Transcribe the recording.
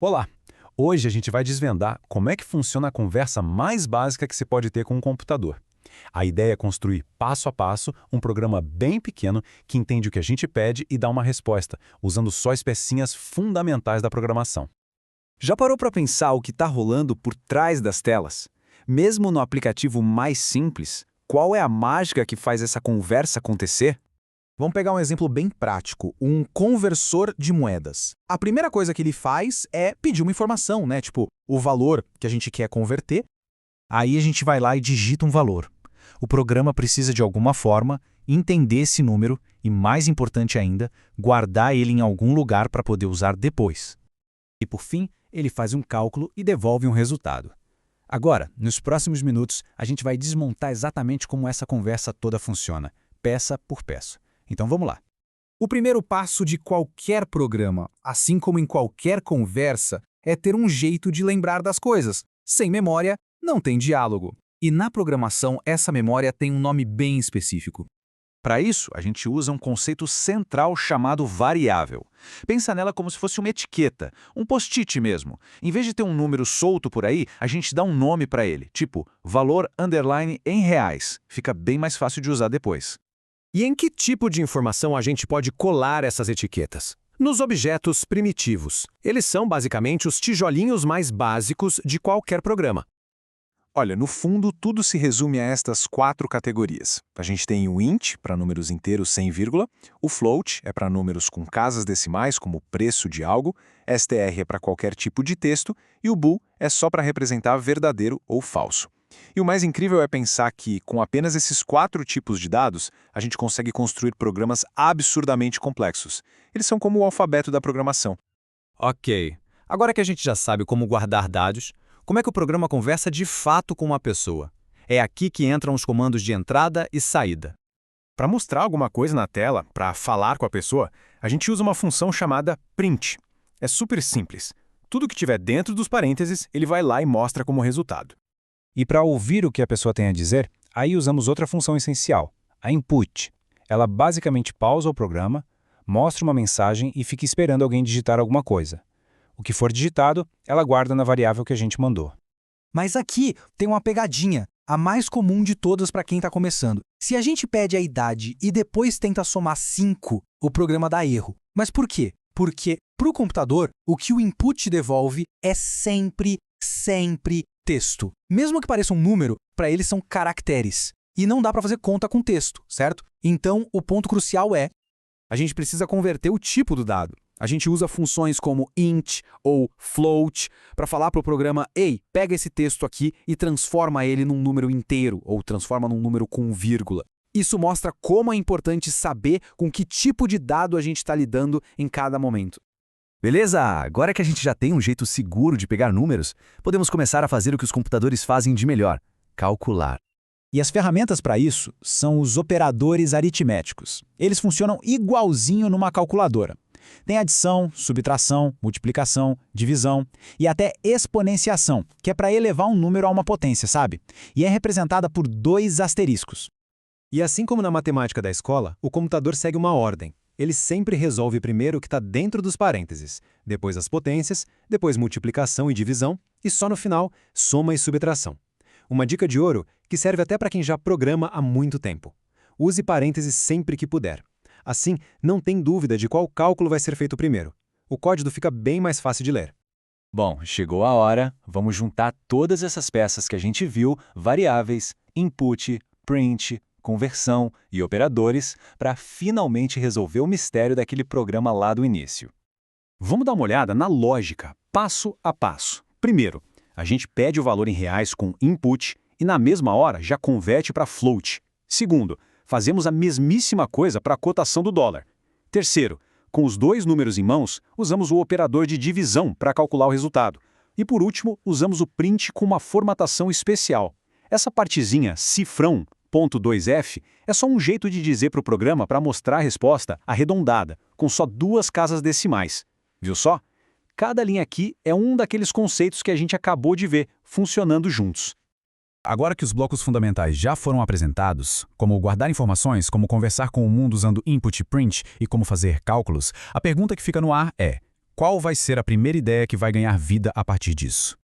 Olá! Hoje a gente vai desvendar como é que funciona a conversa mais básica que se pode ter com um computador. A ideia é construir passo a passo um programa bem pequeno que entende o que a gente pede e dá uma resposta, usando só as pecinhas fundamentais da programação. Já parou para pensar o que está rolando por trás das telas? Mesmo no aplicativo mais simples, qual é a mágica que faz essa conversa acontecer? Vamos pegar um exemplo bem prático, um conversor de moedas. A primeira coisa que ele faz é pedir uma informação, né? Tipo, o valor que a gente quer converter. Aí a gente vai lá e digita um valor. O programa precisa, de alguma forma, entender esse número e, mais importante ainda, guardar ele em algum lugar para poder usar depois. E, por fim, ele faz um cálculo e devolve um resultado. Agora, nos próximos minutos, a gente vai desmontar exatamente como essa conversa toda funciona, peça por peça. Então vamos lá. O primeiro passo de qualquer programa, assim como em qualquer conversa, é ter um jeito de lembrar das coisas. Sem memória, não tem diálogo. E na programação, essa memória tem um nome bem específico. Para isso, a gente usa um conceito central chamado variável. Pensa nela como se fosse uma etiqueta, um post-it mesmo. Em vez de ter um número solto por aí, a gente dá um nome para ele, tipo valor underline em reais. Fica bem mais fácil de usar depois. E em que tipo de informação a gente pode colar essas etiquetas? Nos objetos primitivos. Eles são basicamente os tijolinhos mais básicos de qualquer programa. Olha, no fundo, tudo se resume a estas 4 categorias. A gente tem o int, para números inteiros sem vírgula, o float é para números com casas decimais, como o preço de algo, str é para qualquer tipo de texto, e o bool é só para representar verdadeiro ou falso. E o mais incrível é pensar que, com apenas esses 4 tipos de dados, a gente consegue construir programas absurdamente complexos. Eles são como o alfabeto da programação. Ok. Agora que a gente já sabe como guardar dados, como é que o programa conversa de fato com uma pessoa? É aqui que entram os comandos de entrada e saída. Para mostrar alguma coisa na tela, para falar com a pessoa, a gente usa uma função chamada print. É super simples. Tudo que tiver dentro dos parênteses, ele vai lá e mostra como resultado. E para ouvir o que a pessoa tem a dizer, aí usamos outra função essencial, a input. Ela basicamente pausa o programa, mostra uma mensagem e fica esperando alguém digitar alguma coisa. O que for digitado, ela guarda na variável que a gente mandou. Mas aqui tem uma pegadinha, a mais comum de todas para quem está começando. Se a gente pede a idade e depois tenta somar 5, o programa dá erro. Mas por quê? Porque, para o computador, o que o input devolve é sempre texto. Mesmo que pareça um número, para ele são caracteres. E não dá para fazer conta com texto, certo? Então, o ponto crucial é: a gente precisa converter o tipo do dado. A gente usa funções como int ou float para falar para o programa: ei, pega esse texto aqui e transforma ele num número inteiro, ou transforma num número com vírgula. Isso mostra como é importante saber com que tipo de dado a gente está lidando em cada momento. Beleza? Agora que a gente já tem um jeito seguro de pegar números, podemos começar a fazer o que os computadores fazem de melhor: calcular. E as ferramentas para isso são os operadores aritméticos. Eles funcionam igualzinho numa calculadora. Tem adição, subtração, multiplicação, divisão e até exponenciação, que é para elevar um número a uma potência, sabe? E é representada por 2 asteriscos. E assim como na matemática da escola, o computador segue uma ordem. Ele sempre resolve primeiro o que está dentro dos parênteses, depois as potências, depois multiplicação e divisão, e só no final, soma e subtração. Uma dica de ouro que serve até para quem já programa há muito tempo. Use parênteses sempre que puder. Assim, não tem dúvida de qual cálculo vai ser feito primeiro. O código fica bem mais fácil de ler. Bom, chegou a hora, vamos juntar todas essas peças que a gente viu, variáveis, input, print, conversão e operadores, para finalmente resolver o mistério daquele programa lá do início. Vamos dar uma olhada na lógica, passo a passo. Primeiro, a gente pede o valor em reais com input e na mesma hora já converte para float. Segundo, fazemos a mesmíssima coisa para a cotação do dólar. Terceiro, com os 2 números em mãos, usamos o operador de divisão para calcular o resultado. E por último, usamos o print com uma formatação especial. Essa partezinha, cifrão, .2f, é só um jeito de dizer para o programa para mostrar a resposta arredondada, com só 2 casas decimais. Viu só? Cada linha aqui é um daqueles conceitos que a gente acabou de ver, funcionando juntos. Agora que os blocos fundamentais já foram apresentados, como guardar informações, como conversar com o mundo usando input e print e como fazer cálculos, a pergunta que fica no ar é: Qual vai ser a primeira ideia que vai ganhar vida a partir disso?